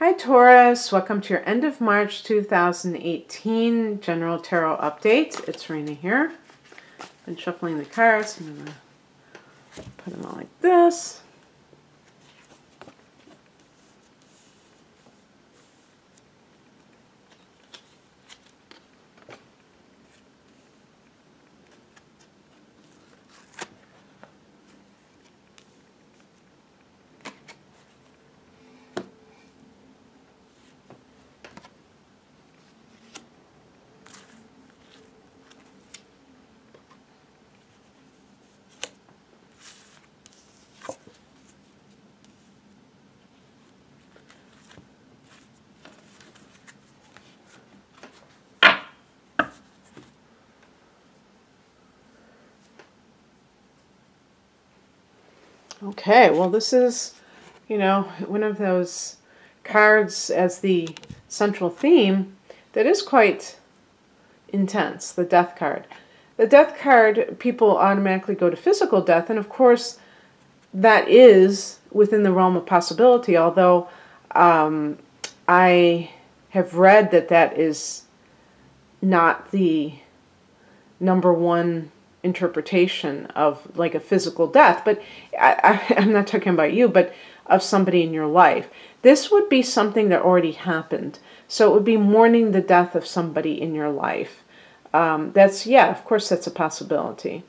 Hi Taurus, welcome to your end of March 2018 General Tarot Update. It's Rena here. Been shuffling the cards. I'm going to put them all like this. Okay, well this is, one of those cards as the central theme that is quite intense, the Death card. The Death card, people automatically go to physical death, and of course that is within the realm of possibility, although I have read that that is not the number one interpretation of like a physical death, but I'm not talking about you, but of somebody in your life. This would be something that already happened. So it would be mourning the death of somebody in your life. Of course that's a possibility.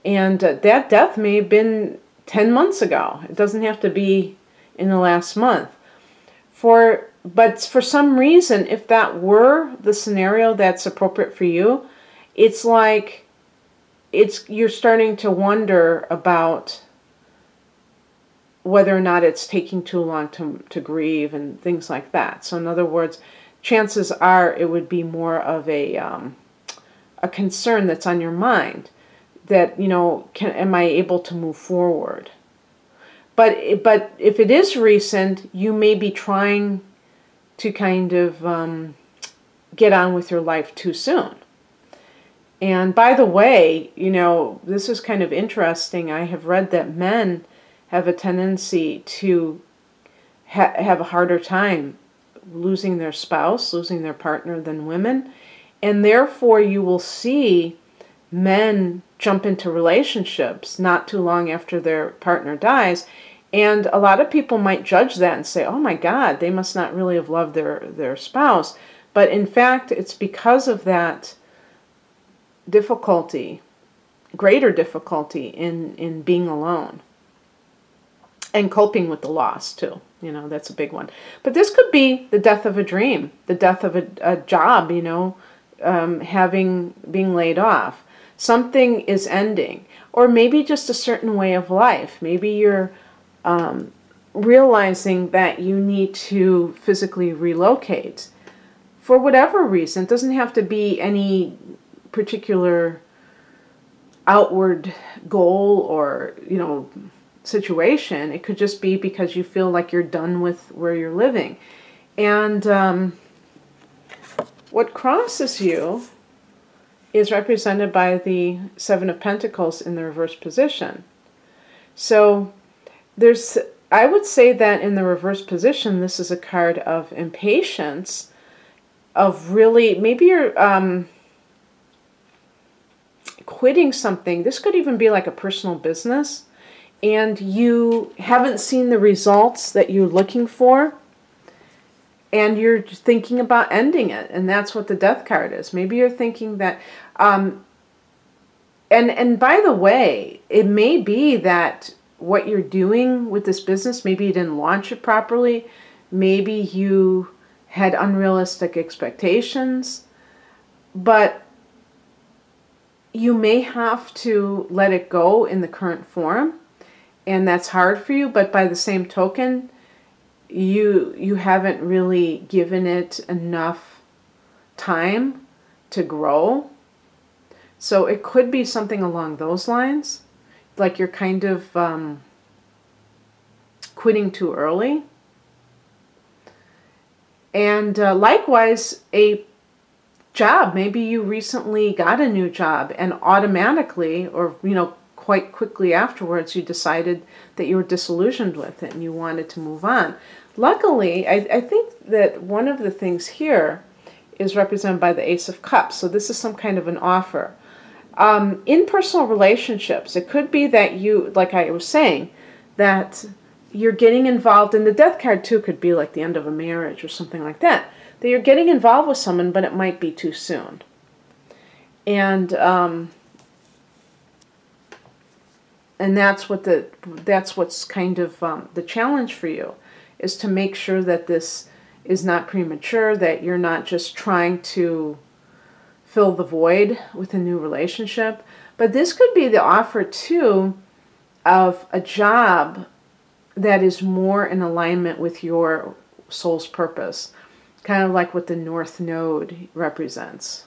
And that death may have been 10 months ago. It doesn't have to be in the last month. But for some reason, if that were the scenario that's appropriate for you, it's like you're starting to wonder about whether or not it's taking too long to grieve and things like that. So in other words, chances are it would be more of a concern that's on your mind that, am I able to move forward? But if it is recent, you may be trying to kind of get on with your life too soon. And by the way, this is kind of interesting. I have read that men have a tendency to have a harder time losing their spouse, losing their partner than women. And therefore you will see men jump into relationships not too long after their partner dies. And a lot of people might judge that and say, oh my God, they must not really have loved their spouse. But in fact, it's because of that difficulty, greater difficulty in being alone and coping with the loss too. That's a big one. But this could be the death of a dream, the death of a job, being laid off. Something is ending, or maybe just a certain way of life. Maybe you're realizing that you need to physically relocate for whatever reason. It doesn't have to be any particular outward goal or situation. It could just be because you feel like you're done with where you're living. And what crosses you is represented by the Seven of Pentacles in the reverse position. So I would say that in the reverse position, this is a card of impatience, of really, maybe you're quitting something. This could even be like a personal business, and you haven't seen the results that you're looking for, and you're thinking about ending it. And that's what the Death card is. Maybe you're thinking that, and by the way, it may be that what you're doing with this business, maybe you didn't launch it properly, maybe you had unrealistic expectations, but you may have to let it go in the current form, and that's hard for you. But by the same token, you haven't really given it enough time to grow. So it could be something along those lines, like you're kind of quitting too early. And likewise, a job. Maybe you recently got a new job and automatically, or quite quickly afterwards you decided that you were disillusioned with it and you wanted to move on. Luckily, I think that one of the things here is represented by the Ace of Cups. So this is some kind of an offer. In personal relationships, it could be that you, like I was saying, that you're getting involved, and the Death card too could be like the end of a marriage or something like that, that you're getting involved with someone, but it might be too soon. And that's what's kind of the challenge for you, is to make sure that this is not premature, that you're not just trying to fill the void with a new relationship. But this could be the offer too of a job that is more in alignment with your soul's purpose, kind of like what the North Node represents.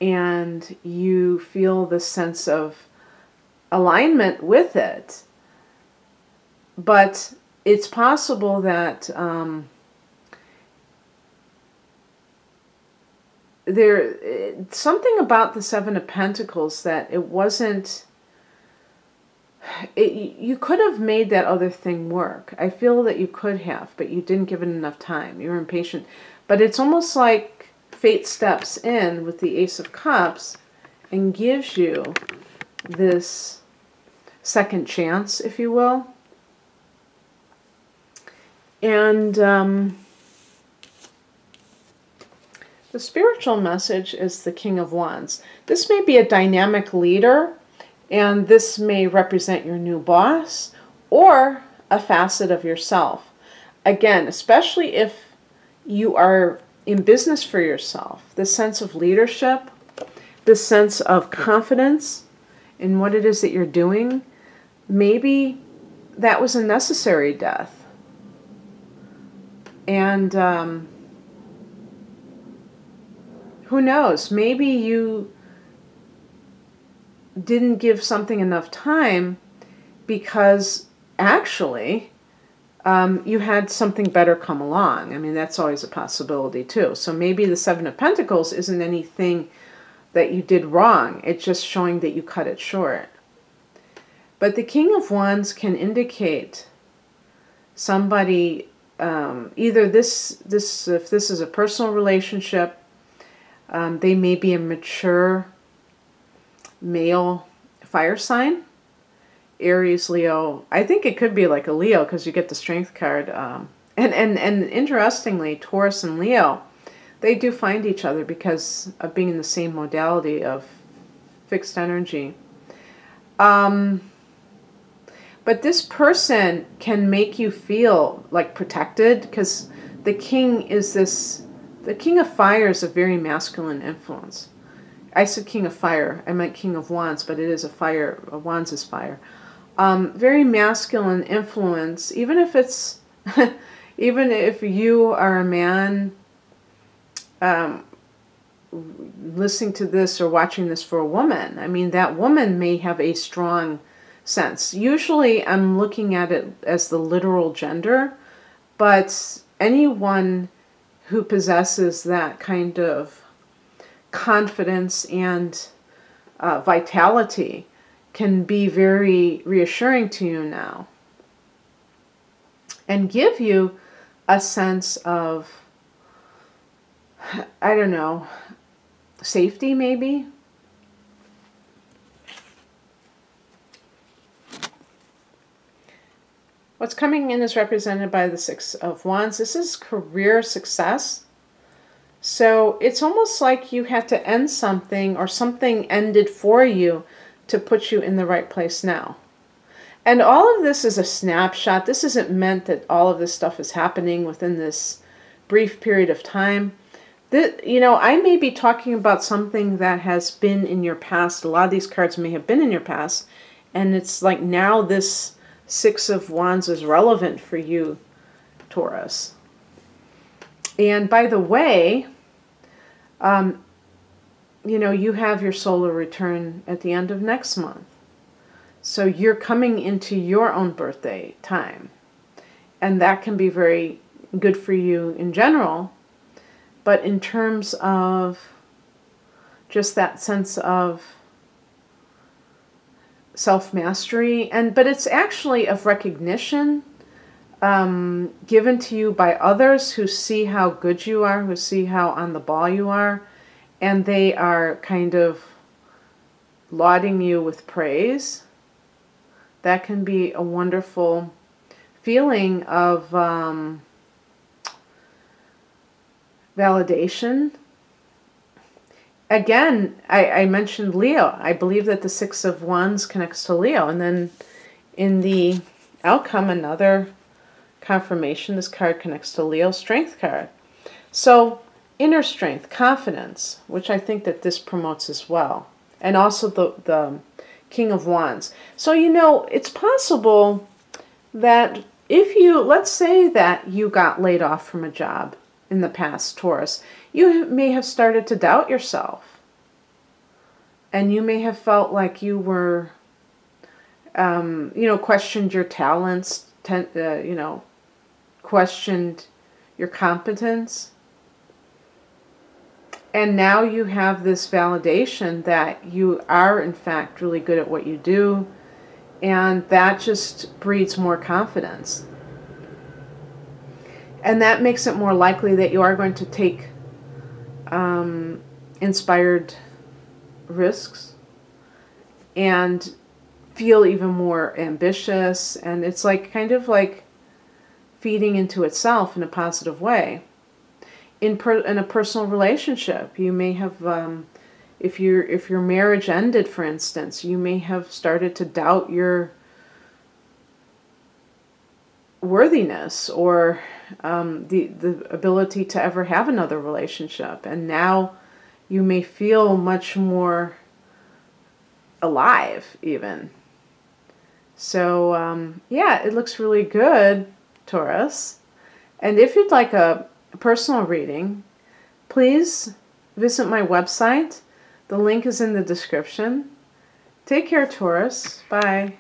And you feel the sense of alignment with it, but it's possible that something about the Seven of Pentacles that it wasn't, you could have made that other thing work. I feel that you could have, but you didn't give it enough time. You were impatient. But it's almost like fate steps in with the Ace of Cups and gives you this second chance, if you will. And the spiritual message is the King of Wands. This may be a dynamic leader, and this may represent your new boss or a facet of yourself. Again, especially if you are in business for yourself, this sense of leadership, this sense of confidence in what it is that you're doing, maybe that was a necessary death. And who knows, maybe you didn't give something enough time because actually you had something better come along. I mean, that's always a possibility too. So maybe the Seven of Pentacles isn't anything that you did wrong. It's just showing that you cut it short. But the King of Wands can indicate somebody, either if this is a personal relationship, they may be a mature male fire sign, Aries, Leo. I think it could be like a Leo because you get the Strength card. And interestingly, Taurus and Leo, they do find each other because of being in the same modality of fixed energy. But this person can make you feel like protected, because the king is this, the King of Fire is a very masculine influence. I said King of Fire, I meant King of Wands, but it is a fire, Wands is fire. Very masculine influence, even if it's, even if you are a man listening to this or watching this for a woman. I mean, that woman may have a strong sense. Usually I'm looking at it as the literal gender, but anyone who possesses that kind of confidence and vitality can be very reassuring to you now and give you a sense of, I don't know, safety maybe. What's coming in is represented by the Six of Wands. This is career success. So it's almost like you had to end something, or something ended for you to put you in the right place now. And all of this is a snapshot. This isn't meant that all of this stuff is happening within this brief period of time. You know, I may be talking about something that has been in your past. A lot of these cards may have been in your past. And it's like now this Six of Wands is relevant for you, Taurus. And by the way, you know, you have your solar return at the end of next month. So you're coming into your own birthday time. And that can be very good for you in general. But in terms of just that sense of self-mastery, but it's actually of recognition given to you by others who see how good you are, who see how on the ball you are, and they are kind of lauding you with praise. That can be a wonderful feeling of validation. Again, I mentioned Leo. I believe that the Six of Wands connects to Leo. And then in the outcome, another confirmation, this card connects to Leo, Strength card. So inner strength, confidence, which I think that this promotes as well. And also the King of Wands. So, you know, it's possible that if you, let's say that you got laid off from a job in the past, Taurus, you may have started to doubt yourself. And you may have felt like you were, you know, questioned your talents, you know, questioned your competence. And now you have this validation that you are, in fact, really good at what you do. And that just breeds more confidence. And that makes it more likely that you are going to take inspired risks and feel even more ambitious. And it's like kind of like feeding into itself in a positive way. In a personal relationship, you may have, if your marriage ended, for instance, you may have started to doubt your worthiness or the ability to ever have another relationship. And now you may feel much more alive, even. So, yeah, it looks really good, Taurus. And if you'd like a personal reading, please visit my website. The link is in the description. Take care, Taurus. Bye.